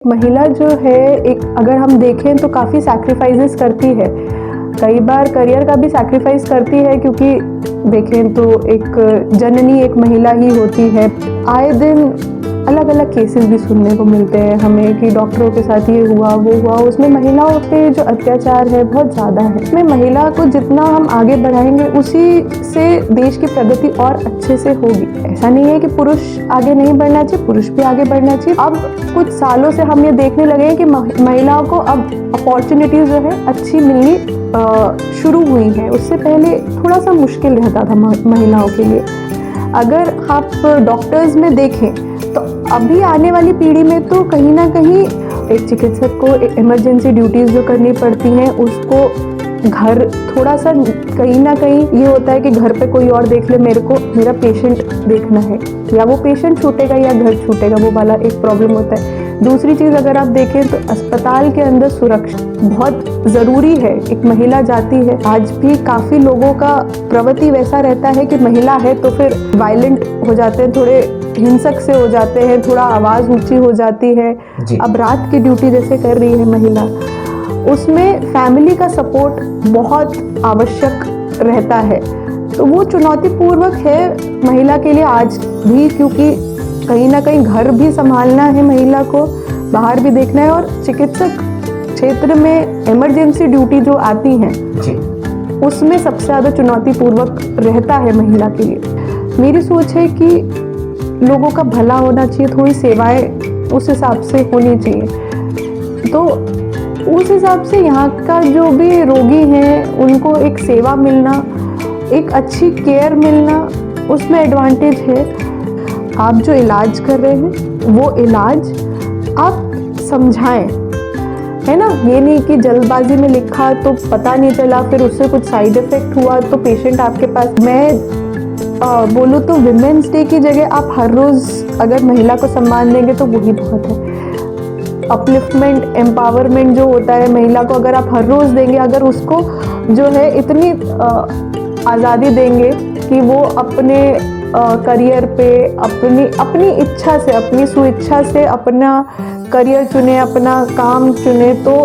महिला जो है एक अगर हम देखें तो काफ़ी सैक्रिफाइसेस करती है। कई बार करियर का भी सैक्रिफाइस करती है, क्योंकि देखें तो एक जननी एक महिला ही होती है। आए दिन अलग अलग केसेस भी सुनने को मिलते हैं हमें कि डॉक्टरों के साथ ये हुआ वो हुआ। उसमें महिलाओं पे जो अत्याचार है बहुत ज़्यादा है। उसमें महिला को जितना हम आगे बढ़ाएंगे उसी से देश की प्रगति और अच्छे से होगी। ऐसा नहीं है कि पुरुष आगे नहीं बढ़ना चाहिए, पुरुष भी आगे बढ़ना चाहिए। अब कुछ सालों से हम ये देखने लगे हैं कि महिलाओं को अब अपॉर्चुनिटीज जो है अच्छी मिलनी शुरू हुई है। उससे पहले थोड़ा सा मुश्किल रहता था महिलाओं के लिए। अगर आप डॉक्टर्स में देखें तो अभी आने वाली पीढ़ी में तो कहीं ना कहीं एक चिकित्सक को इमरजेंसी ड्यूटीज़ जो करनी पड़ती हैं उसको घर थोड़ा सा कहीं ना कहीं ये होता है कि घर पे कोई और देख ले, मेरे को मेरा पेशेंट देखना है, या वो पेशेंट छूटेगा या घर छूटेगा, वो वाला एक प्रॉब्लम होता है। दूसरी चीज़ अगर आप देखें तो अस्पताल के अंदर सुरक्षा बहुत ज़रूरी है। एक महिला जाती है, आज भी काफ़ी लोगों का प्रवृत्ति वैसा रहता है कि महिला है तो फिर वायलेंट हो जाते हैं, थोड़े हिंसक से हो जाते हैं, थोड़ा आवाज़ ऊंची हो जाती है। अब रात की ड्यूटी जैसे कर रही है महिला, उसमें फैमिली का सपोर्ट बहुत आवश्यक रहता है। तो वो चुनौतीपूर्वक है महिला के लिए आज भी, क्योंकि कहीं ना कहीं घर भी संभालना है महिला को, बाहर भी देखना है, और चिकित्सक क्षेत्र में इमरजेंसी ड्यूटी जो आती हैं उसमें सबसे ज़्यादा चुनौतीपूर्वक रहता है महिला के लिए। मेरी सोच है कि लोगों का भला होना चाहिए, थोड़ी सेवाएं उस हिसाब से होनी चाहिए। तो उस हिसाब से यहाँ का जो भी रोगी हैं उनको एक सेवा मिलना, एक अच्छी केयर मिलना, उसमें एडवांटेज है। आप जो इलाज कर रहे हैं वो इलाज आप समझाएं, है ना। ये नहीं कि जल्दबाजी में लिखा तो पता नहीं चला, फिर उससे कुछ साइड इफेक्ट हुआ तो पेशेंट आपके पास। मैं बोलूँ तो विमेंस डे की जगह आप हर रोज़ अगर महिला को सम्मान देंगे तो वही बहुत है। अपलिफ्टमेंट, एम्पावरमेंट जो होता है महिला को, अगर आप हर रोज़ देंगे, अगर उसको जो है इतनी आज़ादी देंगे कि वो अपने करियर पे अपनी इच्छा से, अपनी स्वेच्छा से अपना करियर चुने, अपना काम चुने, तो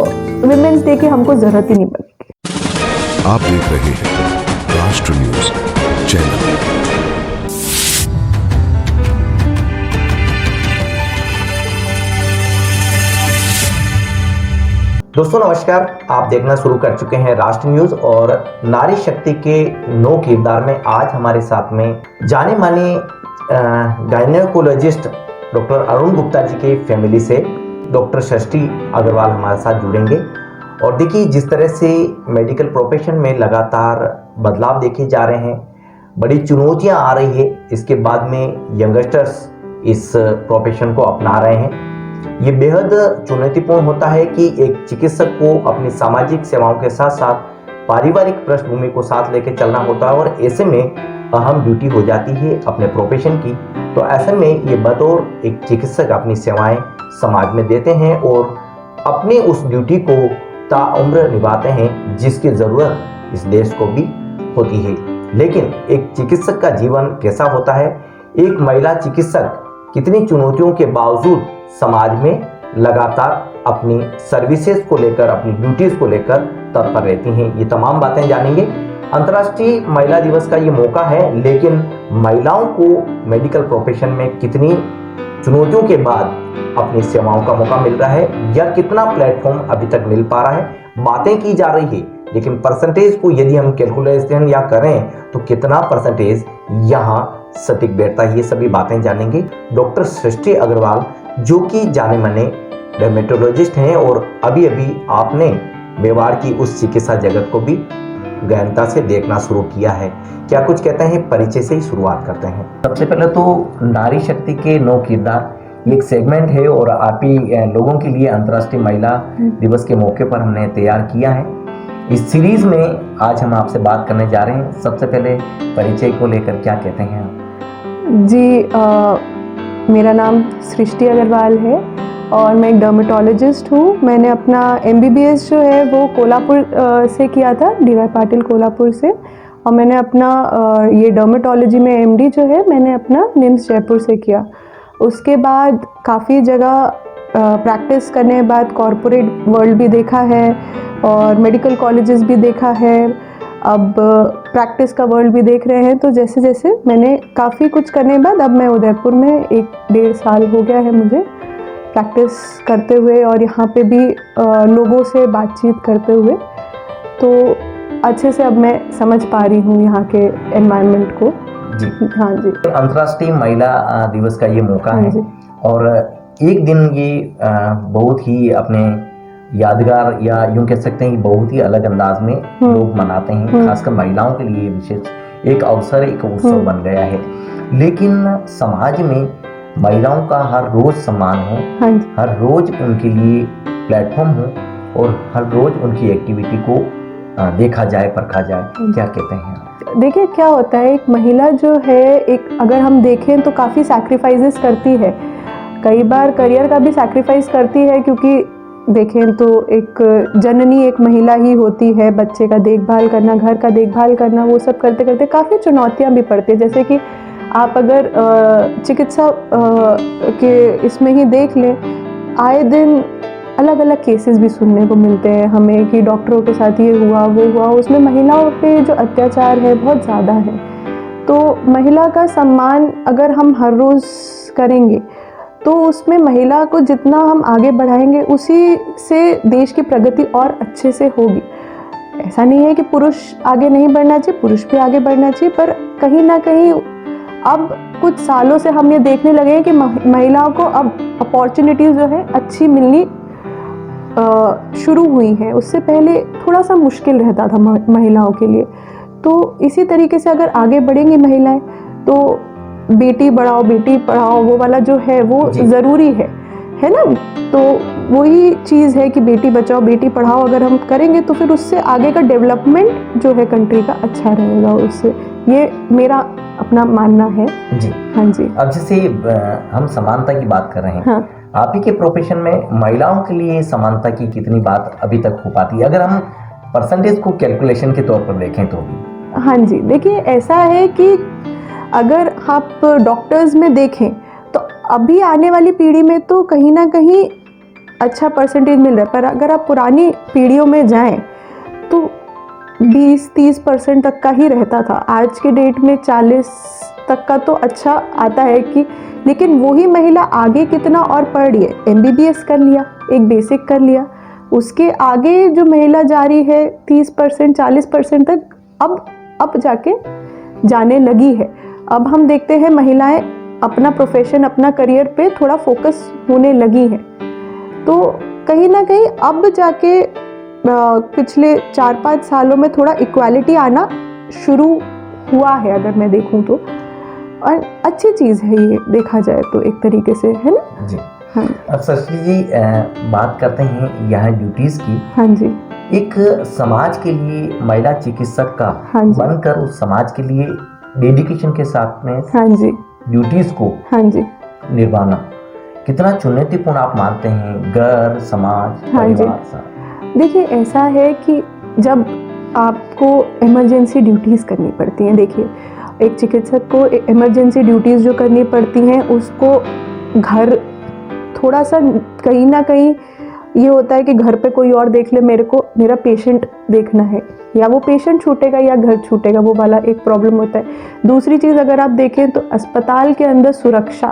विमेंस डे की हमको ज़रूरत ही नहीं पड़ेगी। आप देख रहे हैं राष्ट्र न्यूज चैनल। दोस्तों नमस्कार, आप देखना शुरू कर चुके हैं राष्ट्र न्यूज, और नारी शक्ति के 9 किरदार में आज हमारे साथ में जाने माने गायनेकोलॉजिस्ट डॉक्टर अरुण गुप्ता जी के फैमिली से डॉक्टर सृष्टि अग्रवाल हमारे साथ जुड़ेंगे। और देखिए, जिस तरह से मेडिकल प्रोफेशन में लगातार बदलाव देखे जा रहे हैं, बड़ी चुनौतियां आ रही है, इसके बाद में यंगस्टर्स इस प्रोफेशन को अपना रहे हैं। ये बेहद चुनौतीपूर्ण होता है कि एक चिकित्सक को अपनी सामाजिक सेवाओं के साथ साथ पारिवारिक पृष्ठभूमि को साथ लेकर चलना होता है, और ऐसे में अहम ड्यूटी हो जाती है अपने प्रोफेशन की। तो ऐसे में ये बतौर एक चिकित्सक अपनी सेवाएं समाज में देते हैं और अपने उस ड्यूटी को ताउम्र निभाते हैं, जिसकी ज़रूरत इस देश को भी होती है। लेकिन एक चिकित्सक का जीवन कैसा होता है? एक महिला चिकित्सक कितनी चुनौतियों के बावजूद समाज में लगातार अपनी सर्विसेज को लेकर, अपनी ड्यूटीज को लेकर तत्पर रहती हैं, ये तमाम बातें जानेंगे। अंतर्राष्ट्रीय महिला दिवस का ये मौका है, लेकिन महिलाओं को मेडिकल प्रोफेशन में कितनी चुनौतियों के बाद अपनी सेवाओं का मौका मिल रहा है, या कितना प्लेटफॉर्म अभी तक मिल पा रहा है, बातें की जा रही है, लेकिन परसेंटेज को यदि हम कैलकुलेशन या करें तो कितना परसेंटेज यहाँ सटीक बैठता है, ये सभी बातें जानेंगे। डॉक्टर सृष्टि अग्रवाल जो कि जाने माने डर्मेटोलॉजिस्ट हैं, और अभी अभी आपने मेवाड़ की उस चिकित्सा जगत को भी गहनता से देखना शुरू किया है। क्या कुछ कहते हैं, परिचय से ही शुरुआत करते हैं। सबसे पहले तो नारी शक्ति के 9 किरदार एक सेगमेंट है, और आप ही लोगों के लिए अंतर्राष्ट्रीय महिला दिवस के मौके पर हमने तैयार किया है। इस सीरीज में आज हम आपसे बात करने जा रहे हैं। सबसे पहले परिचय को लेकर क्या कहते हैं आप? जी, मेरा नाम सृष्टि अग्रवाल है और मैं एक डर्मेटोलॉजिस्ट हूँ। मैंने अपना MBBS जो है वो कोल्हापुर से किया था, DY पाटिल कोल्हापुर से, और मैंने अपना ये डर्मेटोलॉजी में MD जो है मैंने अपना निम्स जयपुर से किया। उसके बाद काफ़ी जगह प्रैक्टिस करने के बाद कॉरपोरेट वर्ल्ड भी देखा है और मेडिकल कॉलेजेस भी देखा है, अब प्रैक्टिस का वर्ल्ड भी देख रहे हैं। तो जैसे जैसे मैंने काफ़ी कुछ करने के बाद अब मैं उदयपुर में 1-1.5 साल हो गया है मुझे प्रैक्टिस करते हुए और यहाँ पे भी लोगों से बातचीत करते हुए, तो अच्छे से अब मैं समझ पा रही हूँ यहाँ के एनवायरनमेंट को। जी हाँ जी। अंतर्राष्ट्रीय महिला दिवस का ये मौका हाँ है जी। और एक दिन ये बहुत ही अपने यादगार या यूं कह सकते हैं कि बहुत ही अलग अंदाज में लोग मनाते हैं, खासकर महिलाओं के लिए विशेष एक अवसर, एक उत्सव बन गया है। लेकिन समाज में महिलाओं का हर रोज सम्मान हो, हाँ जी। हर रोज उनके लिए प्लेटफॉर्म हो और हर रोज उनकी एक्टिविटी को देखा जाए, परखा जाए, क्या कहते हैं आप? देखिए क्या होता है, एक महिला जो है, एक अगर हम देखें तो काफ़ी सैक्रिफाइसेस करती है, कई बार करियर का भी सैक्रिफाइस करती है, क्योंकि देखें तो एक जननी एक महिला ही होती है, बच्चे का देखभाल करना, घर का देखभाल करना, वो सब करते करते काफ़ी चुनौतियाँ भी पड़ती है। जैसे कि आप अगर चिकित्सा के इसमें ही देख लें, आए दिन अलग अलग केसेस भी सुनने को मिलते हैं हमें कि डॉक्टरों के साथ ये हुआ वो हुआ, उसमें महिलाओं पे जो अत्याचार है बहुत ज़्यादा है। तो महिला का सम्मान अगर हम हर रोज़ करेंगे तो उसमें महिला को जितना हम आगे बढ़ाएंगे उसी से देश की प्रगति और अच्छे से होगी। ऐसा नहीं है कि पुरुष आगे नहीं बढ़ना चाहिए, पुरुष भी आगे बढ़ना चाहिए, पर कहीं ना कहीं अब कुछ सालों से हम ये देखने लगे हैं कि महिलाओं को अब अपॉर्चुनिटीज़ जो है अच्छी मिलनी शुरू हुई है। उससे पहले थोड़ा सा मुश्किल रहता था महिलाओं के लिए। तो इसी तरीके से अगर आगे बढ़ेंगी महिलाएं तो बेटी बढ़ाओ बेटी पढ़ाओ वो वाला जो है वो ज़रूरी है ना। तो वही चीज़ है कि बेटी बचाओ बेटी पढ़ाओ अगर हम करेंगे तो फिर उससे आगे का डेवलपमेंट जो है कंट्री का अच्छा रहेगा। उससे ये मेरा अपना मानना है जी। हाँ जी। अब जैसे हम समानता की बात कर रहे हैं, हाँ। आप ही के प्रोफेशन में महिलाओं के लिए समानता की कितनी बात अभी तक हो पाती है, अगर हम परसेंटेज को कैलकुलेशन के तौर पर देखें तो? हाँ जी, देखिए ऐसा है कि अगर आप डॉक्टर्स में देखें तो अभी आने वाली पीढ़ी में तो कहीं ना कहीं अच्छा परसेंटेज मिल रहा है, पर अगर आप पुरानी पीढ़ियों में जाएं तो 20-30% तक का ही रहता था। आज के डेट में 40 तक का तो अच्छा आता है कि, लेकिन वही महिला आगे कितना और पढ़ रही है, MBBS कर लिया, एक बेसिक कर लिया, उसके आगे जो महिला जा रही है 30% 40% तक अब जाके जाने लगी है। अब हम देखते हैं महिलाएं अपना प्रोफेशन अपना करियर पे थोड़ा फोकस होने लगी हैं। तो कहीं ना कहीं अब जाके पिछले 4-5 सालों में थोड़ा इक्वालिटी आना शुरू हुआ है अगर मैं देखूं तो, और अच्छी चीज़ है ये देखा जाए तो एक तरीके से, है ना जी। हाँ। अब शशि जी बात करते हैं यहाँ ड्यूटीज़ की। हाँ जी। एक समाज के लिए महिला चिकित्सक का हाँ बनकर उस समाज के लिए डेडिकेशन के साथ में हाँ जी ड्यूटीज़ को हाँ जी निभाना कितना चुनौतीपूर्ण आप मानते हैं, घर समाज हाँ परिवार जी। साथ? देखिए ऐसा है कि जब आपको इमरजेंसी ड्यूटीज़ करनी पड़ती हैं, देखिए एक चिकित्सक को इमरजेंसी ड्यूटीज़ जो करनी पड़ती हैं उसको घर थोड़ा सा कहीं ना कहीं ये होता है कि घर पे कोई और देख ले, मेरा पेशेंट देखना है, या वो पेशेंट छूटेगा या घर छूटेगा, वो वाला एक प्रॉब्लम होता है। दूसरी चीज़ अगर आप देखें तो अस्पताल के अंदर सुरक्षा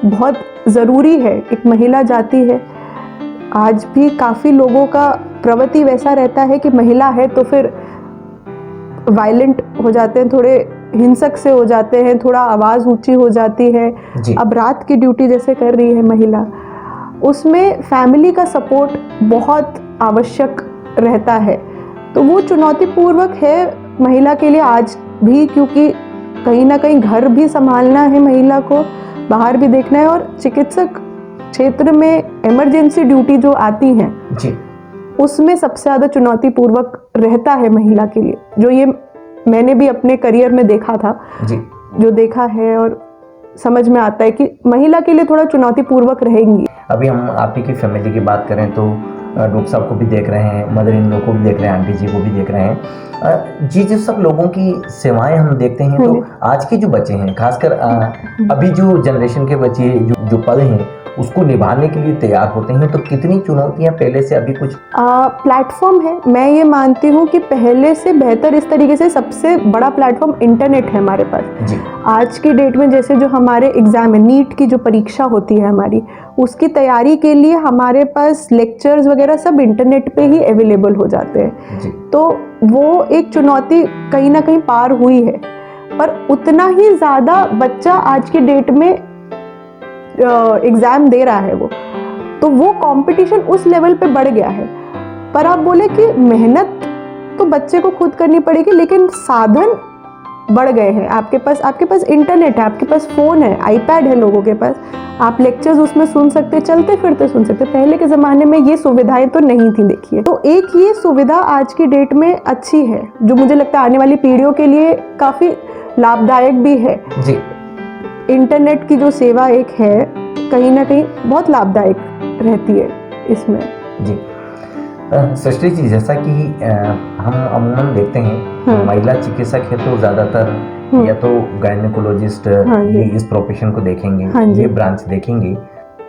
बहुत ज़रूरी है। एक महिला जाती है, आज भी काफ़ी लोगों का प्रवृत्ति वैसा रहता है कि महिला है तो फिर वायलेंट हो जाते हैं, थोड़े हिंसक से हो जाते हैं, थोड़ा आवाज़ ऊंची हो जाती है। अब रात की ड्यूटी जैसे कर रही है महिला, उसमें फैमिली का सपोर्ट बहुत आवश्यक रहता है। तो वो चुनौतीपूर्वक है महिला के लिए आज भी, क्योंकि कहीं ना कहीं घर भी संभालना है महिला को, बाहर भी देखना है, और चिकित्सक क्षेत्र में इमरजेंसी ड्यूटी जो आती हैं जी, उसमें सबसे ज़्यादा चुनौतीपूर्वक रहता है महिला के लिए। जो ये मैंने भी अपने करियर में देखा था जी, जो देखा है और समझ में आता है कि महिला के लिए थोड़ा चुनौतीपूर्वक रहेंगी। अभी हम आप ही की फैमिली की बात करें तो डॉक्टर साहब को भी देख रहे हैं, मदर इन लॉ को भी देख रहे हैं, आंटी जी को भी देख रहे हैं जी। जिस सब लोगों की सेवाएं हम देखते हैं तो आज के जो बच्चे हैं, खासकर अभी जो जनरेशन के बच्चे जो पढ़े हैं, उसको निभाने के लिए तैयार होते हैं, तो कितनी चुनौतियां पहले से अभी कुछ प्लेटफॉर्म है। मैं ये मानती हूँ कि पहले से बेहतर इस तरीके से सबसे बड़ा प्लेटफॉर्म इंटरनेट है हमारे पास। जी आज की डेट में जैसे जो हमारे एग्जाम है, नीट की जो परीक्षा होती है हमारी, उसकी तैयारी के लिए हमारे पास लेक्चर्स वगैरह सब इंटरनेट पे ही अवेलेबल हो जाते हैं। जी तो वो एक चुनौती कहीं ना कहीं पार हुई है, पर उतना ही ज़्यादा बच्चा आज की डेट में एग्ज़ाम दे रहा है तो वो कंपटीशन उस लेवल पे बढ़ गया है। पर आप बोले कि मेहनत तो बच्चे को खुद करनी पड़ेगी, लेकिन साधन बढ़ गए हैं। आपके पास इंटरनेट है, आपके पास फ़ोन है, आईपैड है लोगों के पास, आप लेक्चर्स उसमें सुन सकते, चलते फिरते सुन सकते। पहले के ज़माने में ये सुविधाएं तो नहीं थी। देखिए, तो एक ये सुविधा आज की डेट में अच्छी है, जो मुझे लगता है आने वाली पीढ़ियों के लिए काफ़ी लाभदायक भी है। जी इंटरनेट की जो सेवा एक है, कहीं ना कहीं बहुत लाभदायक रहती है इसमें। जी सृष्टि जी, जैसा कि हम अमूमन देखते हैं महिला चिकित्सक है तो ज़्यादातर या तो गायनेकोलॉजिस्ट ये इस प्रोफेशन को देखेंगे, ये ब्रांच देखेंगे।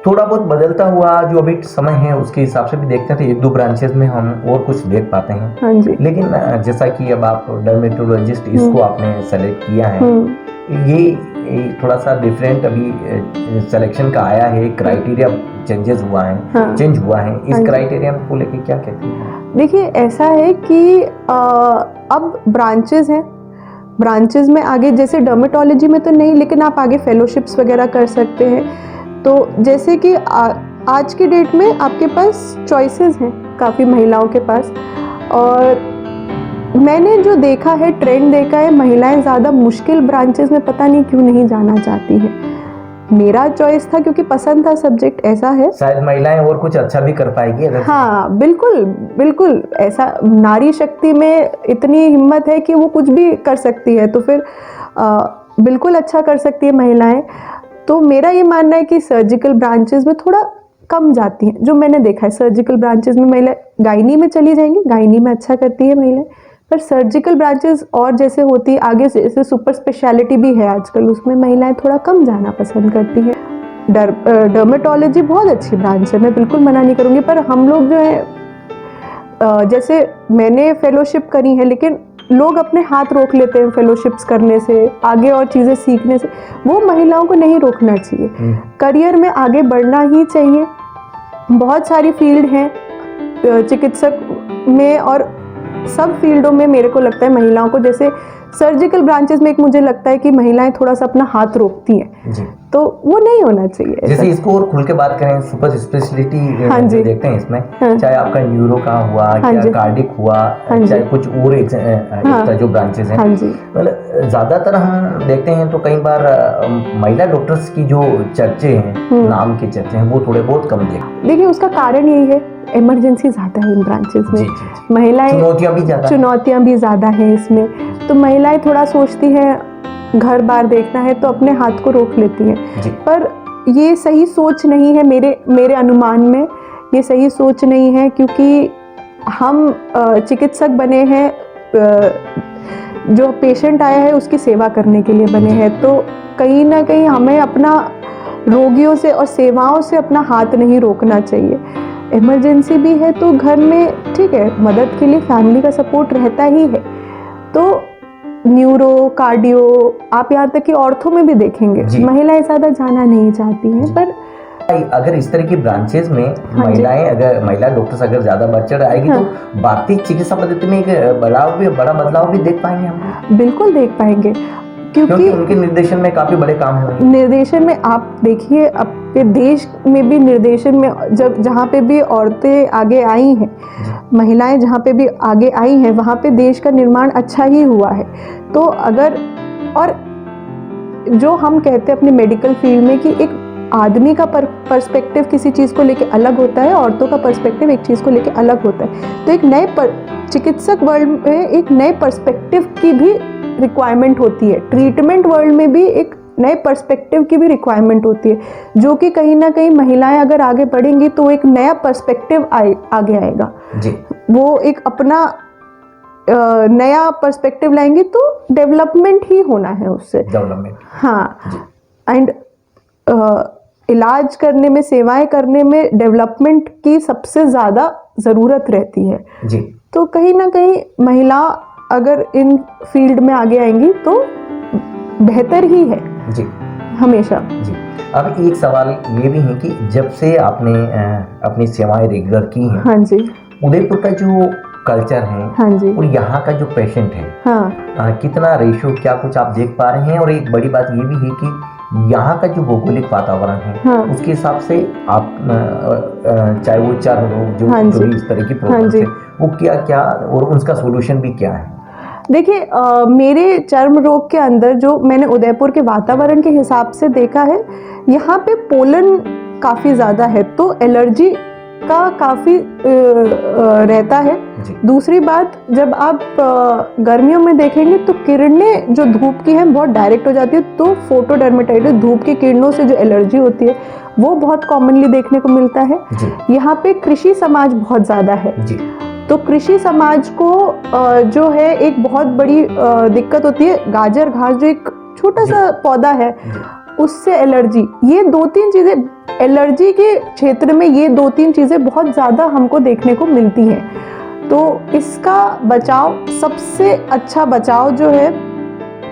थोड़ा बहुत बदलता हुआ जो अभी समय है उसके हिसाब से भी देखते हैं तो एक दो ब्रांचेस में हम और कुछ देख पाते हैं। लेकिन जैसा कि अब आप डर्मेटोलॉजिस्ट इसको आपने सेलेक्ट किया है, ये थोड़ा सा डिफरेंट अभी सिलेक्शन का आया है, क्राइटेरिया चेंज हुआ है। इस क्राइटेरिया को लेके क्या कहते हैं? देखिए, ऐसा है कि अब ब्रांचेस हैं, ब्रांचेस में आगे जैसे डर्मेटोलॉजी में तो नहीं, लेकिन आप आगे फेलोशिप्स वगैरह कर सकते हैं। तो जैसे कि आज की डेट में आपके पास चॉइसेस हैं काफ़ी महिलाओं के पास, और मैंने जो देखा है, ट्रेंड देखा है, महिलाएं ज़्यादा मुश्किल ब्रांचेस में पता नहीं क्यों नहीं जाना चाहती हैं। मेरा चॉइस था क्योंकि पसंद था सब्जेक्ट, ऐसा है। शायद महिलाएं और कुछ अच्छा भी कर पाएगी अगर। हाँ, बिल्कुल बिल्कुल, ऐसा नारी शक्ति में इतनी हिम्मत है कि वो कुछ भी कर सकती है, तो फिर बिल्कुल अच्छा कर सकती है महिलाएं। तो मेरा ये मानना है कि सर्जिकल ब्रांचेस में थोड़ा कम जाती हैं, जो मैंने देखा है। सर्जिकल ब्रांचेस में महिला गायनी में चली जाएंगी, गायनी में अच्छा करती है महिलाएं, पर सर्जिकल ब्रांचेस और जैसे होती है आगे से, जैसे सुपर स्पेशलिटी भी है आजकल, उसमें महिलाएं थोड़ा कम जाना पसंद करती हैं। डर्मेटोलॉजी बहुत अच्छी ब्रांच है, मैं बिल्कुल मना नहीं करूँगी, पर हम लोग जो है, जैसे मैंने फेलोशिप करी है, लेकिन लोग अपने हाथ रोक लेते हैं फेलोशिप्स करने से, आगे और चीज़ें सीखने से। वो महिलाओं को नहीं रोकना चाहिए, करियर में आगे बढ़ना ही चाहिए। बहुत सारी फील्ड हैं चिकित्सक में, और सब फील्डों में मेरे को लगता है महिलाओं को, जैसे सर्जिकल ब्रांचेस में एक मुझे लगता है कि महिलाएं थोड़ा सा अपना हाथ रोकती हैं, तो वो नहीं होना चाहिए। जैसे इसको और खुल के बात करें, सुपर स्पेशलिटी जो देखते हैं इसमें, चाहे आपका न्यूरो का हुआ, क्या कार्डिक हुआ, चाहे कुछ और एक्स्ट्रा जो ब्रांचेस हैं, मतलब ज्यादातर हम देखते हैं तो कई बार महिला डॉक्टर्स की जो चर्चे हैं, नाम के चर्चे हैं, वो थोड़े बहुत कम देखिए, उसका कारण यही है, इमरजेंसी ज़्यादा है इन ब्रांचेस में। महिलाएं, चुनौतियाँ भी ज़्यादा हैं इसमें, तो महिलाएं थोड़ा सोचती हैं घर बार देखना है तो अपने हाथ को रोक लेती हैं। पर ये सही सोच नहीं है, मेरे अनुमान में ये सही सोच नहीं है, क्योंकि हम चिकित्सक बने हैं, जो पेशेंट आया है उसकी सेवा करने के लिए बने हैं, तो कहीं ना कहीं हमें अपना रोगियों से और सेवाओं से अपना हाथ नहीं रोकना चाहिए। इमरजेंसी भी है तो घर में ठीक है, मदद के लिए फैमिली का सपोर्ट रहता ही है। तो न्यूरो, कार्डियो, आप यहाँ तक कि ऑर्थो में भी देखेंगे महिलाएं ज़्यादा जाना नहीं चाहती हैं। पर अगर इस तरह की ब्रांचेस में महिलाएं, अगर महिला डॉक्टर्स अगर ज्यादा बढ़ चढ़ आएगी तो भारतीय चिकित्सा पद्धति में एक बड़ा बदलाव भी देख पाएंगे हम। बिल्कुल देख पाएंगे, क्योंकि उनके निर्देशन में काफी बड़े काम हुए। निर्देशन में आप देखिए, अपने देश में भी निर्देशन में जहाँ पे भी औरतें आगे आई हैं, महिलाएं जहाँ पे भी आगे आई हैं, वहाँ पे देश का निर्माण अच्छा ही हुआ है। तो अगर, और जो हम कहते हैं अपने मेडिकल फील्ड में कि एक आदमी का पर्सपेक्टिव किसी चीज़ को लेके अलग होता है, औरतों का पर्सपेक्टिव एक चीज़ को लेके अलग होता है, तो एक नए चिकित्सक वर्ल्ड में एक नए पर्सपेक्टिव की भी रिक्वायरमेंट होती है। ट्रीटमेंट वर्ल्ड में भी एक नए पर्सपेक्टिव की भी रिक्वायरमेंट होती है, जो कि कहीं ना कहीं महिलाएं अगर आगे बढ़ेंगी तो एक नया पर्सपेक्टिव आगे आएगा जी। वो एक अपना नया पर्सपेक्टिव लाएंगे तो डेवलपमेंट ही होना है उससे, डेवलपमेंट। हाँ, एंड इलाज करने में, सेवाएं करने में डेवलपमेंट की सबसे ज़्यादा ज़रूरत रहती है। जी तो कहीं ना कहीं महिला अगर इन फील्ड में आगे आएंगी तो बेहतर ही है जी हमेशा। जी। अब एक सवाल ये भी है कि जब से आपने अपनी सेवाएं रेगुलर की हैं, हाँ जी, उदयपुर का जो कल्चर है हाँ जी, और यहाँ का जो पेशेंट है, हाँ कितना रेशो, क्या कुछ आप देख पा रहे हैं? और एक बड़ी बात ये भी है कि यहाँ का जो भौगोलिक वातावरण है, हाँ। उसके हिसाब से आप चाहे वो चर्म रोग जो हाँ जो जी, भी इस तरह की हाँ प्रॉब्लम जी। है, वो क्या क्या और उसका सोल्यूशन भी क्या है? देखिए, मेरे चर्म रोग के अंदर जो मैंने उदयपुर के वातावरण के हिसाब से देखा है, यहाँ पे पोलन काफ़ी ज़्यादा है तो एलर्जी का काफ़ी रहता है। जी दूसरी बात, जब आप गर्मियों में देखेंगे तो किरणें जो धूप की हैं बहुत डायरेक्ट हो जाती है, तो फोटोडर्मेटाइटिस, धूप की किरणों से जो एलर्जी होती है वो बहुत कॉमनली देखने को मिलता है। जी यहाँ पे कृषि समाज बहुत ज़्यादा है, जी तो कृषि समाज को जो है एक बहुत बड़ी दिक्कत होती है। गाजर घास जो एक छोटा सा पौधा है, जी उससे एलर्जी, ये 2-3 चीज़ें एलर्जी के क्षेत्र में, ये 2-3 चीज़ें बहुत ज़्यादा हमको देखने को मिलती हैं। तो इसका बचाव, सबसे अच्छा बचाव जो है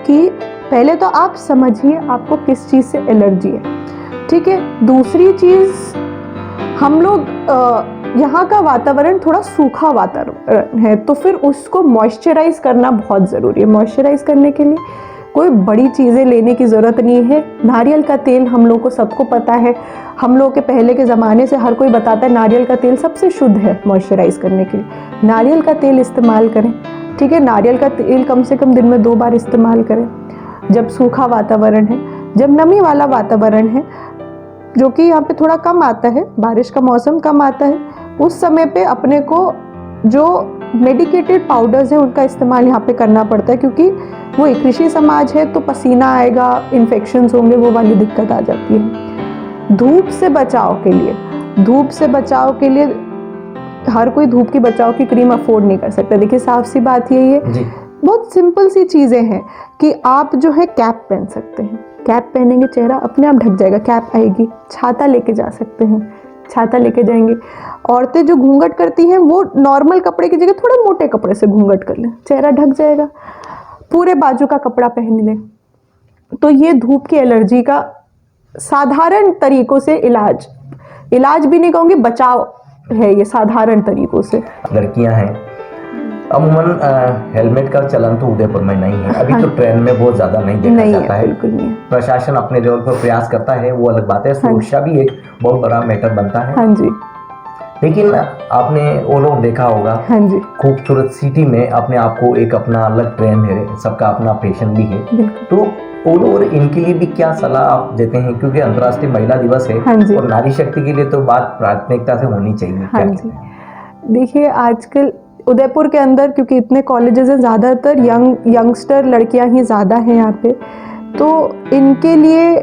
कि पहले तो आप समझिए आपको किस चीज़ से एलर्जी है, ठीक है। दूसरी चीज़, हम लोग यहाँ का वातावरण थोड़ा सूखा वातावरण है, तो फिर उसको मॉइस्चराइज करना बहुत ज़रूरी है। मॉइस्चराइज करने के लिए कोई बड़ी चीज़ें लेने की ज़रूरत नहीं है। नारियल का तेल हम लोग को सबको पता है, हम लोग के पहले के ज़माने से हर कोई बताता है नारियल का तेल सबसे शुद्ध है मॉइस्चराइज करने के लिए। नारियल का तेल इस्तेमाल करें, ठीक है। नारियल का तेल कम से कम दिन में 2 बार इस्तेमाल करें। जब सूखा वातावरण है, जब नमी वाला वातावरण है, जो कि यहाँ पे थोड़ा कम आता है, बारिश का मौसम कम आता है, उस समय पे अपने को जो मेडिकेटेड पाउडर्स हैं उनका इस्तेमाल यहाँ पे करना पड़ता है, क्योंकि वो एक कृषि समाज है तो पसीना आएगा, इन्फेक्शंस होंगे, वो वाली दिक्कत आ जाती है। धूप से बचाव के लिए, धूप से बचाव के लिए हर कोई धूप की बचाव की क्रीम अफोर्ड नहीं कर सकता। देखिए, साफ सी बात यही है, बहुत सिंपल सी चीज़ें हैं कि आप जो है कैप पहन सकते हैं, कैप पहनेंगे चेहरा अपने आप ढक जाएगा, कैप आएगी। छाता लेके जा सकते हैं, छाता लेके जाएंगे। औरतें जो घूंघट करती हैं वो नॉर्मल कपड़े की जगह थोड़े मोटे कपड़े से घूंघट कर लें, चेहरा ढक जाएगा। पूरे बाजू का कपड़ा पहन लें। तो ये धूप की एलर्जी का साधारण तरीकों से इलाज भी नहीं कहूँगी, बचाव है ये साधारण तरीकों से। लड़कियां हैं, अमूमन हेलमेट का चलन तो उदयपुर में नहीं है अभी, तो ट्रेन में बहुत ज़्यादा नहीं देखा जाता है, बिल्कुल नहीं है। प्रशासन अपने लेवल पर प्रयास करता है, वो अलग बात है, सुरक्षा भी एक बहुत बड़ा मैटर बनता है। हाँ जी, लेकिन आपने ऑल ओवर देखा होगा, हाँ जी, खूबसूरत सिटी में अपने आप को एक अपना अलग ट्रेन है, सबका अपना पैशन भी है, तो ऑल ओवर इनके लिए भी क्या सलाह आप देते हैं? क्योंकि अंतर्राष्ट्रीय महिला दिवस है, हाँ जी, और नारी शक्ति के लिए तो बात प्राथमिकता से होनी चाहिए। हाँ जी। देखिए, आजकल उदयपुर के अंदर क्योंकि इतने कॉलेजेस हैं, ज़्यादातर यंगस्टर लड़कियां ही ज़्यादा हैं यहाँ पे, तो इनके लिए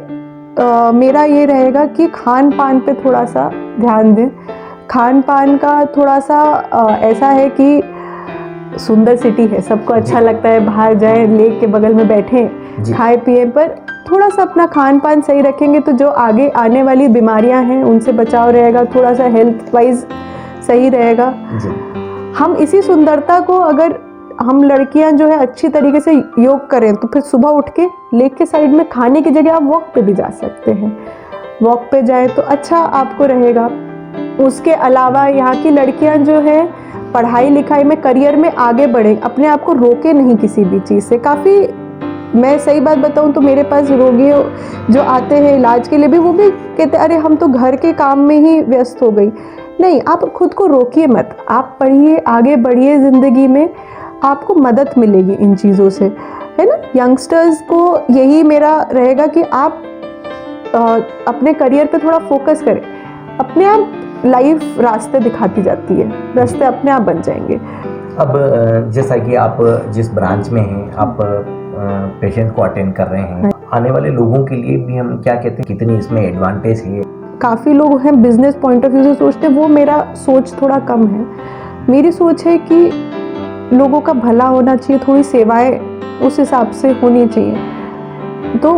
मेरा ये रहेगा कि खान पान पे थोड़ा सा ध्यान दें। खान पान का थोड़ा सा ऐसा है कि सुंदर सिटी है, सबको अच्छा लगता है बाहर जाए, लेक के बगल में बैठे खाए पिए, पर थोड़ा सा अपना खान पान सही रखेंगे तो जो आगे आने वाली बीमारियां हैं उनसे बचाव रहेगा, थोड़ा सा हेल्थ वाइज सही रहेगा। हम इसी सुंदरता को, अगर हम लड़कियां जो है अच्छी तरीके से योग करें तो फिर सुबह उठ के लेक के साइड में खाने की जगह आप वॉक पे भी जा सकते हैं, वॉक पे जाए तो अच्छा आपको रहेगा। उसके अलावा यहाँ की लड़कियां जो है पढ़ाई लिखाई में, करियर में आगे बढ़े, अपने आप को रोके नहीं किसी भी चीज़ से। काफ़ी, मैं सही बात बताऊं तो मेरे पास रोगी जो आते हैं इलाज के लिए भी, वो भी कहते अरे हम तो घर के काम में ही व्यस्त हो गई। नहीं, आप खुद को रोकिए मत, आप पढ़िए, आगे बढ़िए ज़िंदगी में, आपको मदद मिलेगी इन चीज़ों से, है ना। यंगस्टर्स को यही मेरा रहेगा कि आप अपने करियर पे थोड़ा फोकस करें, अपने आप लाइफ रास्ते दिखाती जाती है, रास्ते अपने आप बन जाएंगे। अब जैसा कि आप जिस ब्रांच में हैं, आप पेशेंट को अटेंड कर रहे हैं, आने वाले लोगों के लिए भी हम क्या कहते हैं, कितनी इसमें एडवांटेज है? काफ़ी लोग हैं बिजनेस पॉइंट ऑफ व्यू से सोचते हैं, वो मेरा सोच थोड़ा कम है। मेरी सोच है कि लोगों का भला होना चाहिए, थोड़ी सेवाएं उस हिसाब से होनी चाहिए। तो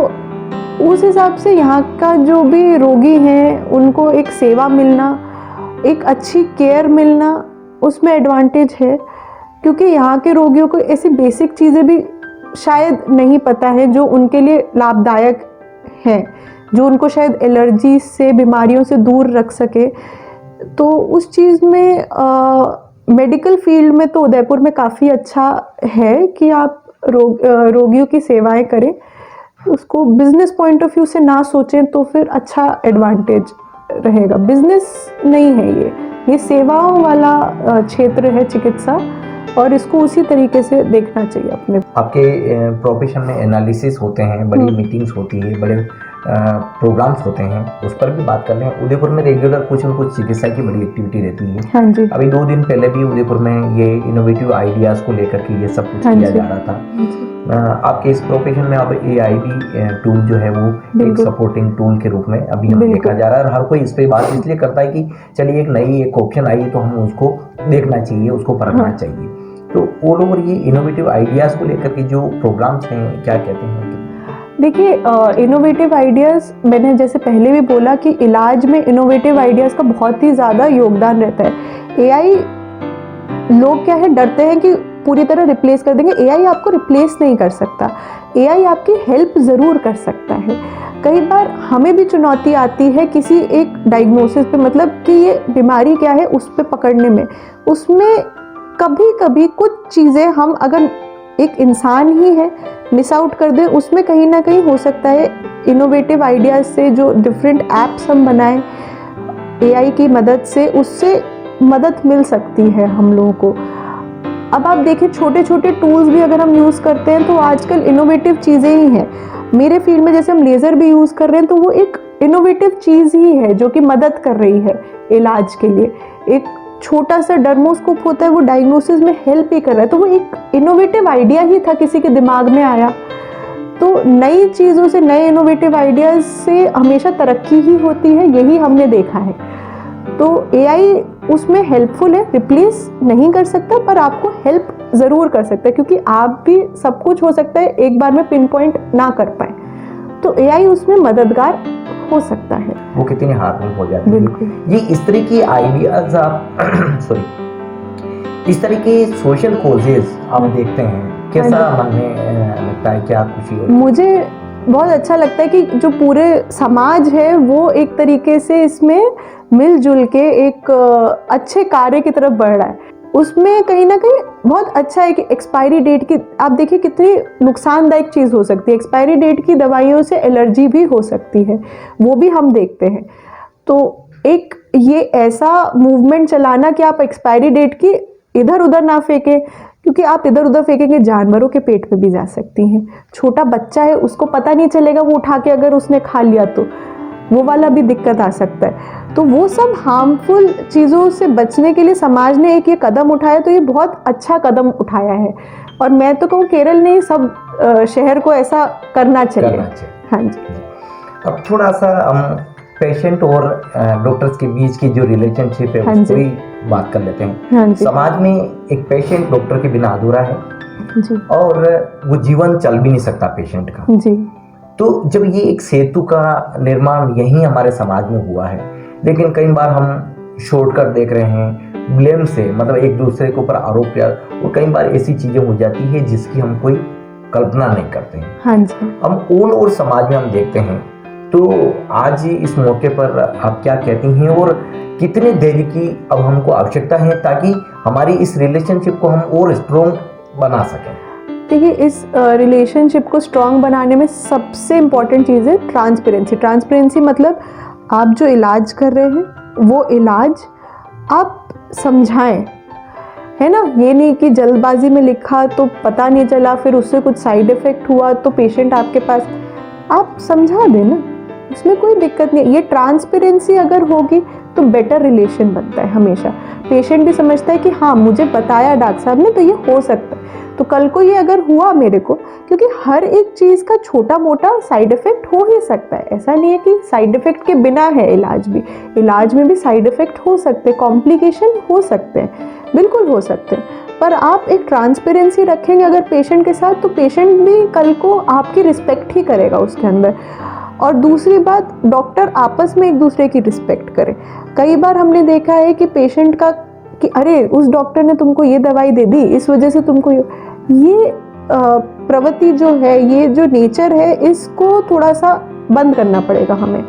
उस हिसाब से यहाँ का जो भी रोगी हैं उनको एक सेवा मिलना, एक अच्छी केयर मिलना, उसमें एडवांटेज है। क्योंकि यहाँ के रोगियों को ऐसी बेसिक चीज़ें भी शायद नहीं पता है जो उनके लिए लाभदायक हैं, जो उनको शायद एलर्जी से, बीमारियों से दूर रख सके। तो उस चीज़ में मेडिकल फील्ड में तो उदयपुर में काफ़ी अच्छा है कि आप रोगियों की सेवाएं करें, उसको बिजनेस पॉइंट ऑफ व्यू से ना सोचें तो फिर अच्छा एडवांटेज रहेगा। बिजनेस नहीं है ये सेवाओं वाला क्षेत्र है चिकित्सा, और इसको उसी तरीके से देखना चाहिए अपने। आपके प्रोफेशन में एनालिसिस होते हैं, बड़ी मीटिंग्स होती है, बड़े प्रोग्राम्स होते हैं, उस पर भी बात कर रहे हैं। उदयपुर में रेगुलर कुछ न कुछ चिकित्सा की बड़ी एक्टिविटी रहती है। हाँ जी। अभी 2 दिन पहले भी उदयपुर में ये इनोवेटिव आइडियाज़ को लेकर के ये सब कुछ किया जा रहा था। आपके इस प्रोफेशन में अब AI भी टूल जो है वो एक सपोर्टिंग टूल के रूप में अभी हम देखा जा रहा है, और हर कोई इस पर बात इसलिए करता है कि चलिए एक ऑप्शन आई तो हम उसको देखना चाहिए, उसको परखना चाहिए। तो ऑल ओवर ये इनोवेटिव आइडियाज़ को लेकर के जो प्रोग्राम्स हैं, क्या कहते हैं? देखिए, इनोवेटिव आइडियाज़, मैंने जैसे पहले भी बोला कि इलाज में इनोवेटिव आइडियाज़ का बहुत ही ज़्यादा योगदान रहता है। AI, लोग क्या है, डरते हैं कि पूरी तरह रिप्लेस कर देंगे। AI आपको रिप्लेस नहीं कर सकता, AI आपकी हेल्प ज़रूर कर सकता है। कई बार हमें भी चुनौती आती है किसी एक डायग्नोसिस पे, मतलब कि ये बीमारी क्या है उस पे पकड़ने में। उसमें कभी कभी कुछ चीज़ें हम, अगर एक इंसान ही है, मिस आउट कर दें, उसमें कहीं ना कहीं हो सकता है इनोवेटिव आइडियाज़ से जो डिफरेंट ऐप्स हम बनाएं AI की मदद से, उससे मदद मिल सकती है हम लोगों को। अब आप देखिए, छोटे छोटे टूल्स भी अगर हम यूज़ करते हैं तो आजकल इनोवेटिव चीज़ें ही हैं। मेरे फील्ड में जैसे हम लेज़र भी यूज़ कर रहे हैं तो वो एक इनोवेटिव चीज़ ही है जो कि मदद कर रही है इलाज के लिए। एक छोटा सा डर्मोस्कोप होता है, वो डायग्नोसिस में हेल्प ही कर रहा है, तो वो एक इनोवेटिव आइडिया ही था, किसी के दिमाग में आया। तो नई चीज़ों से, नए इनोवेटिव आइडियाज़ से हमेशा तरक्की ही होती है, यही हमने देखा है। तो AI उसमें हेल्पफुल है, रिप्लेस नहीं कर सकता, पर आपको हेल्प ज़रूर कर सकता है, क्योंकि आप भी सब कुछ हो सकता है एक बार में पिन पॉइंट ना कर पाए, तो AI उसमें मददगार हो सकता है। वो कितनी हार्मफुल हो जाती है। ये इस तरह की आइडियाज आप इस तरह के सोशल कॉजेज आप देखते हैं, कैसा मन में लगता है, क्या खुशी होती है? मुझे बहुत अच्छा लगता है कि जो पूरे समाज है वो एक तरीके से इसमें मिलजुल के एक अच्छे कार्य की तरफ बढ़ रहा है। उसमें कहीं ना कहीं बहुत अच्छा है कि एक्सपायरी डेट की, आप देखिए कितनी नुकसानदायक चीज़ हो सकती है। एक्सपायरी डेट की दवाइयों से एलर्जी भी हो सकती है, वो भी हम देखते हैं। तो एक ये ऐसा मूवमेंट चलाना कि आप एक्सपायरी डेट की इधर उधर ना फेंकें, क्योंकि आप इधर उधर फेंकेंगे जानवरों के पेट में भी जा सकती हैं। छोटा बच्चा है, उसको पता नहीं चलेगा, वो उठा के अगर उसने खा लिया तो वो वाला भी दिक्कत आ सकता है। तो वो सब हार्मफुल चीज़ों से बचने के लिए समाज ने एक ये कदम उठाया, तो ये बहुत अच्छा कदम उठाया है। और मैं तो कहूँ केरल ने सब शहर को ऐसा करना चाहिए। हाँ जी। अब थोड़ा सा हम पेशेंट और डॉक्टर्स के बीच की जो रिलेशनशिप है उसको ही बात कर लेते हैं। हाँ जी। समाज में एक पेशेंट डॉक्टर के बिना अधूरा है जी। और वो जीवन चल भी नहीं सकता पेशेंट का जी। तो जब ये एक सेतु का निर्माण यही हमारे समाज में हुआ है, लेकिन कई बार हम शॉर्टकट देख रहे हैं, ब्लेम से, मतलब एक दूसरे के ऊपर आरोप किया, और कई बार ऐसी चीजें हो जाती है जिसकी हम कोई कल्पना नहीं करते हैं। हाँ जी। हम ऑल ओवर समाज में हम देखते हैं। तो आज इस मौके पर आप क्या कहती हैं, और कितने धैर्य की अब हमको आवश्यकता है ताकि हमारी इस रिलेशनशिप को हम और स्ट्रॉन्ग बना सकें? देखिए, इस रिलेशनशिप को स्ट्रॉन्ग बनाने में सबसे इम्पॉर्टेंट चीज़ है ट्रांसपेरेंसी। ट्रांसपेरेंसी मतलब आप जो इलाज कर रहे हैं वो इलाज आप समझाएं, है ना। ये नहीं कि जल्दबाजी में लिखा तो पता नहीं चला, फिर उससे कुछ साइड इफ़ेक्ट हुआ तो पेशेंट आपके पास, आप समझा दें ना, इसमें कोई दिक्कत नहीं है। ये ट्रांसपेरेंसी अगर होगी तो बेटर रिलेशन बनता है हमेशा। पेशेंट भी समझता है कि हाँ, मुझे बताया डॉक्टर साहब ने तो ये हो सकता है, तो कल को ये अगर हुआ मेरे को, क्योंकि हर एक चीज़ का छोटा मोटा साइड इफ़ेक्ट हो ही सकता है। ऐसा नहीं है कि साइड इफ़ेक्ट के बिना है इलाज भी, इलाज में भी साइड इफ़ेक्ट हो सकते हैं, कॉम्प्लिकेशन हो सकते हैं, बिल्कुल हो सकते हैं। पर आप एक ट्रांसपेरेंसी रखेंगे अगर पेशेंट के साथ, तो पेशेंट भी कल को आपकी रिस्पेक्ट ही करेगा उसके अंदर। और दूसरी बात, डॉक्टर आपस में एक दूसरे की रिस्पेक्ट करें। कई बार हमने देखा है कि पेशेंट का कि अरे उस डॉक्टर ने तुमको ये दवाई दे दी, इस वजह से तुमको ये प्रवृत्ति जो है, ये जो नेचर है, इसको थोड़ा सा बंद करना पड़ेगा हमें,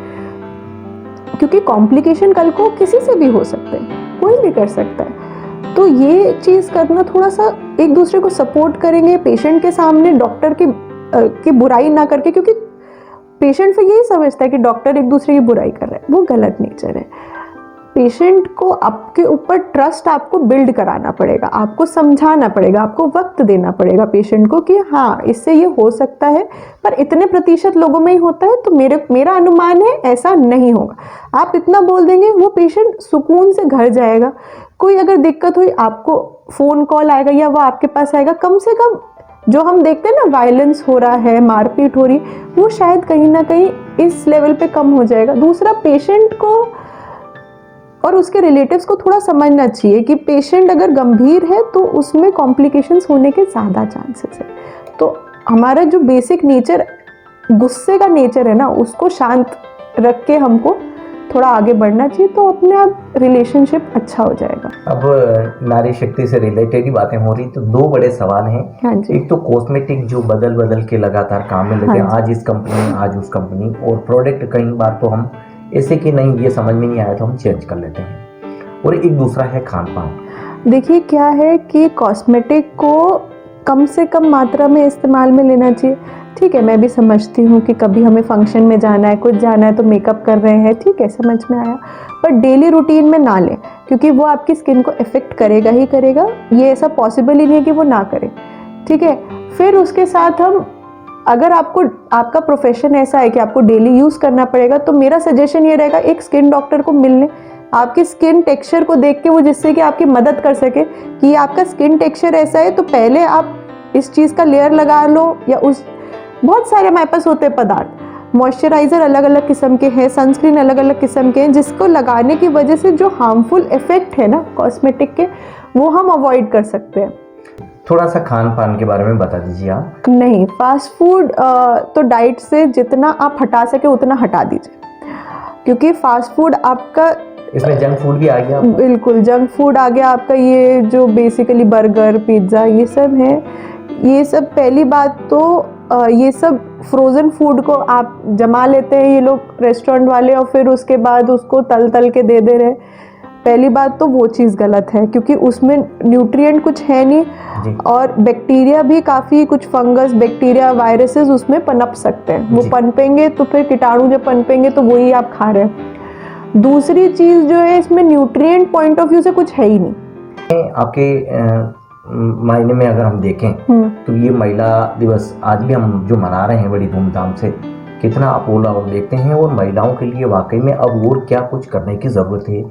क्योंकि कॉम्प्लिकेशन कल को किसी से भी हो सकते हैं, कोई भी कर सकता है। तो ये चीज़ करना, थोड़ा सा एक दूसरे को सपोर्ट करेंगे पेशेंट के सामने, डॉक्टर की बुराई ना करके, क्योंकि पेशेंट फिर यही समझता है कि डॉक्टर एक दूसरे की बुराई कर रहा है, वो गलत नेचर है। पेशेंट को आपके ऊपर ट्रस्ट आपको बिल्ड कराना पड़ेगा, आपको समझाना पड़ेगा, आपको वक्त देना पड़ेगा पेशेंट को कि हाँ इससे ये हो सकता है, पर इतने प्रतिशत लोगों में ही होता है, तो मेरा अनुमान है ऐसा नहीं होगा। आप इतना बोल देंगे, वो पेशेंट सुकून से घर जाएगा। कोई अगर दिक्कत हुई, आपको फ़ोन कॉल आएगा या वो आपके पास आएगा। कम से कम जो हम देखते हैं ना, वायलेंस हो रहा है, मारपीट हो रही, वो शायद कहीं ना कहीं इस लेवल पे कम हो जाएगा। दूसरा, पेशेंट को और उसके रिलेटिव्स को थोड़ा समझना चाहिए कि पेशेंट अगर गंभीर है तो उसमें कॉम्प्लिकेशंस होने के ज़्यादा चांसेस है। तो हमारा जो बेसिक नेचर, गुस्से का नेचर है ना, उसको शांत रख के हमको थोड़ा आगे बढ़ना चाहिए, तो अपने आप रिलेशनशिप अच्छा हो जाएगा। अब नारी शक्ति से रिलेटेड ही बातें हो रही, तो दो बड़े सवाल हैं। हाँ जी। एक तो कॉस्मेटिक जो बदल बदल के लगातार काम में लगे, हाँ आज इस कंपनी, आज उस कंपनी, और प्रोडक्ट कई बार तो हम ऐसे कि नहीं ये समझ में नहीं आया तो हम चेंज कर लेते हैं। और एक दूसरा है खान पान। देखिए क्या है कि कॉस्मेटिक को कम से कम मात्रा में इस्तेमाल में लेना चाहिए। ठीक है, मैं भी समझती हूँ कि कभी हमें फंक्शन में जाना है, कुछ जाना है तो मेकअप कर रहे हैं, ठीक है, समझ में आया, पर डेली रूटीन में ना लें, क्योंकि वो आपकी स्किन को इफेक्ट करेगा ही करेगा। ये ऐसा पॉसिबल ही नहीं है कि वो ना करे, ठीक है। फिर उसके साथ हम, अगर आपका प्रोफेशन ऐसा है कि आपको डेली यूज़ करना पड़ेगा, तो मेरा सजेशन ये रहेगा, एक स्किन डॉक्टर को मिल लें, आपके स्किन टेक्सचर को देख के वो, जिससे कि आपकी मदद कर सके कि आपका स्किन टेक्सचर ऐसा है, तो पहले आप इस चीज़ का लेयर लगा लो, या बहुत सारे हमारे पास होते हैं पदार्थ, मॉइस्चराइज़र अलग अलग किस्म के हैं, सनस्क्रीन अलग अलग किस्म के हैं, जिसको लगाने की वजह से जो हार्मफुल इफेक्ट है ना कॉस्मेटिक के, वो हम अवॉइड कर सकते हैं। थोड़ा सा खान पान के बारे में बता दीजिए आप। नहीं, फास्ट फूड तो डाइट से जितना आप हटा सके उतना हटा दीजिए, क्योंकि फास्ट फूड आपका, इसमें जंक फूड भी आ गया। बिल्कुल जंक फूड आ गया आपका, ये जो बेसिकली बर्गर, पिज्ज़ा, ये सब है। ये सब, पहली बात तो ये सब फ्रोज़न फूड को आप जमा लेते हैं ये लोग रेस्टोरेंट वाले, और फिर उसके बाद उसको तल के दे रहे। पहली बात तो वो चीज़ गलत है, क्योंकि उसमें न्यूट्रिएंट कुछ है नहीं, और बैक्टीरिया भी काफ़ी, कुछ फंगस, बैक्टीरिया, वायरसेस उसमें पनप सकते हैं। वो पनपेंगे तो फिर कीटाणु जब पनपेंगे तो वही आप खा रहे हैं। दूसरी चीज़ जो है, इसमें न्यूट्रिएंट पॉइंट ऑफ व्यू से कुछ है ही नहीं। आपके मायने में अगर हम देखें तो ये महिला दिवस आज भी हम जो मना रहे हैं बड़ी धूमधाम से, कितना आप ओला और देखते हैं, और महिलाओं के लिए वाकई में अब और क्या कुछ करने की ज़रूरत है?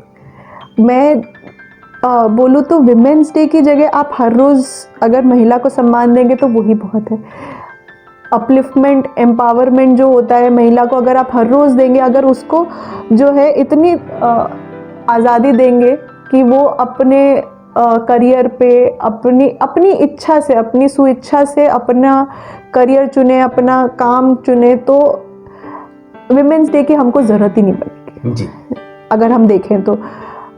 मैं बोलूँ तो विमेंस डे की जगह आप हर रोज़ अगर महिला को सम्मान देंगे तो वही बहुत है। अपलिफ्टमेंट, एम्पावरमेंट जो होता है महिला को, अगर आप हर रोज़ देंगे, अगर उसको जो है इतनी आज़ादी देंगे कि वो अपने करियर पे अपनी इच्छा से, अपनी स्वेच्छा से अपना करियर चुने, अपना काम चुने, तो विमेंस डे की हमको ज़रूरत ही नहीं पड़ेगी जी, अगर हम देखें तो।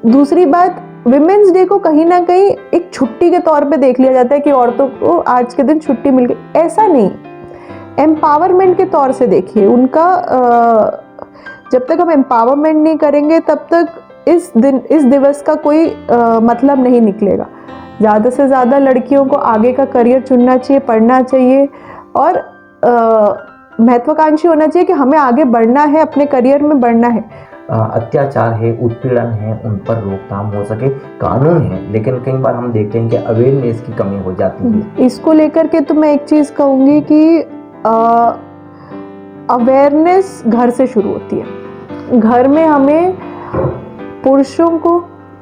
दूसरी बात, विमेंस डे को कहीं ना कहीं एक छुट्टी के तौर पे देख लिया जाता है कि औरतों को आज के दिन छुट्टी मिल गई, ऐसा नहीं। एम्पावरमेंट के तौर से देखिए उनका, जब तक हम एम्पावरमेंट नहीं करेंगे तब तक इस दिवस का कोई मतलब नहीं निकलेगा। ज़्यादा से ज़्यादा लड़कियों को आगे का करियर चुनना चाहिए, पढ़ना चाहिए, और महत्वाकांक्षी होना चाहिए कि हमें आगे बढ़ना है, अपने करियर में बढ़ना है। अत्याचार है, उत्पीड़न है, उन पर रोकथाम हो सके, कानून है, लेकिन कई बार हम देखते हैं कि अवेयरनेस की कमी हो जाती है। इसको लेकर के तो मैं एक चीज़ कहूँगी कि अवेयरनेस घर से शुरू होती है। घर में हमें पुरुषों को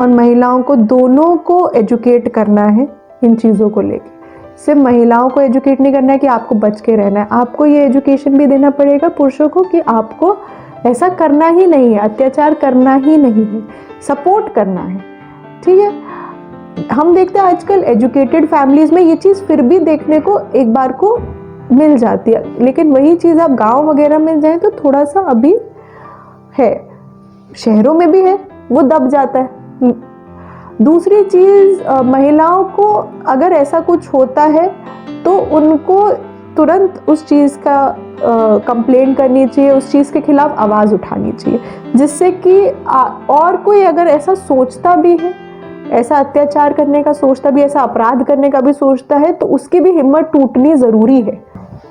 और महिलाओं को, दोनों को एजुकेट करना है इन चीज़ों को लेकर। सिर्फ महिलाओं को एजुकेट नहीं करना है कि आपको बच के रहना है, आपको ये एजुकेशन भी देना पड़ेगा पुरुषों को कि आपको ऐसा करना ही नहीं है, अत्याचार करना ही नहीं है, सपोर्ट करना है, ठीक है। हम देखते हैं आजकल एजुकेटेड फैमिलीज़ में ये चीज़ फिर भी देखने को एक बार को मिल जाती है, लेकिन वही चीज़ आप गांव वगैरह में जाएं तो थोड़ा सा अभी है, शहरों में भी है, वो दब जाता है। दूसरी चीज़, महिलाओं को अगर ऐसा कुछ होता है तो उनको तुरंत उस चीज़ का कंप्लेंट करनी चाहिए, उस चीज़ के खिलाफ आवाज़ उठानी चाहिए, जिससे कि और कोई अगर ऐसा सोचता भी है, ऐसा अत्याचार करने का सोचता भी, ऐसा अपराध करने का भी सोचता है, तो उसकी भी हिम्मत टूटनी ज़रूरी है।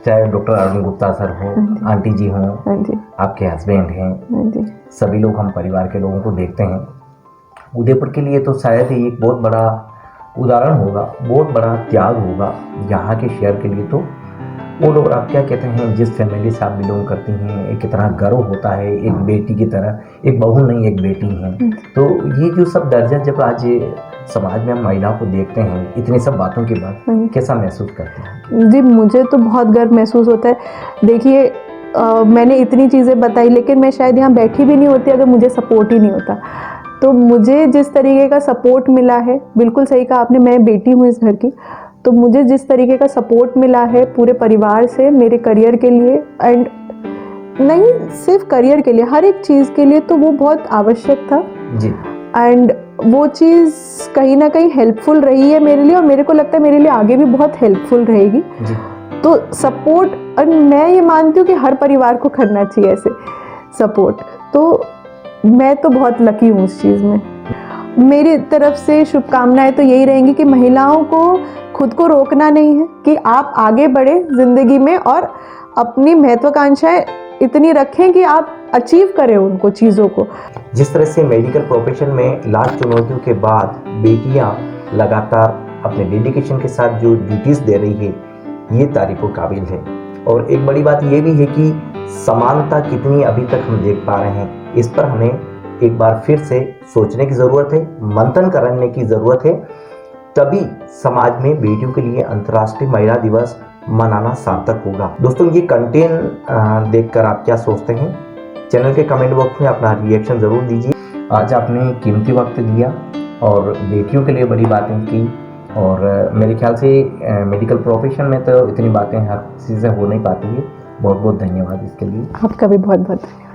चाहे डॉक्टर अरुण गुप्ता सर हो, आंटी जी हो, हाँ जी, आपके हस्बैंड हैं, हाँ जी, सभी लोग हम परिवार के लोगों को देखते हैं। उदयपुर के लिए तो शायद ही एक बहुत बड़ा उदाहरण होगा, बहुत बड़ा त्याग होगा यहाँ के शहर के लिए। तो वो लोग, आप क्या कहते हैं, जिस फैमिली से आप बिलोंग करती हैं, एक कितना गर्व होता है एक बेटी की तरह, एक बहू नहीं एक बेटी हैं। तो ये जो सब दर्जा जब आज समाज में हम महिला को देखते हैं इतनी सब बातों के बाद, कैसा महसूस करते हैं? जी, मुझे तो बहुत गर्व महसूस होता है। देखिए, मैंने इतनी चीज़ें बताई, लेकिन मैं शायद यहाँ बैठी भी नहीं होती अगर मुझे सपोर्ट ही नहीं होता। तो मुझे जिस तरीके का सपोर्ट मिला है, बिल्कुल सही कहा आपने, मैं बेटी हूँ इस घर की, तो मुझे जिस तरीके का सपोर्ट मिला है पूरे परिवार से मेरे करियर के लिए, एंड नहीं सिर्फ करियर के लिए, हर एक चीज़ के लिए, तो वो बहुत आवश्यक था जी। एंड वो चीज़ कहीं ना कहीं हेल्पफुल रही है मेरे लिए, और मेरे को लगता है मेरे लिए आगे भी बहुत हेल्पफुल रहेगी जी। तो सपोर्ट, और मैं ये मानती हूँ कि हर परिवार को करना चाहिए ऐसे सपोर्ट। तो मैं तो बहुत लकी हूँ उस चीज़ में। मेरी तरफ से शुभकामनाएं तो यही रहेंगी कि महिलाओं को खुद को रोकना नहीं है, कि आप आगे बढ़े ज़िंदगी में और अपनी महत्वाकांक्षाएं इतनी रखें कि आप अचीव करें उनको चीज़ों को। जिस तरह से मेडिकल प्रोफेशन में लाख चुनौतियों के बाद बेटियां लगातार अपने डेडिकेशन के साथ जो ड्यूटीज़ दे रही है, ये तारीफ़ों काबिल है। और एक बड़ी बात ये भी है कि समानता कितनी अभी तक हम देख पा रहे हैं, इस पर हमें एक बार फिर से सोचने की ज़रूरत है, मंथन करने की ज़रूरत है, तभी समाज में बेटियों के लिए अंतर्राष्ट्रीय महिला दिवस मनाना सार्थक होगा। दोस्तों, ये कंटेंट देखकर आप क्या सोचते हैं? चैनल के कमेंट बॉक्स में अपना रिएक्शन ज़रूर दीजिए। आज आपने कीमती वक्त दिया और बेटियों के लिए बड़ी बातें की, और मेरे ख्याल से मेडिकल प्रोफेशन में तो इतनी बातें हर चीज़ें हो नहीं पाती है। बहुत बहुत धन्यवाद इसके लिए। आपका भी बहुत बहुत धन्यवाद।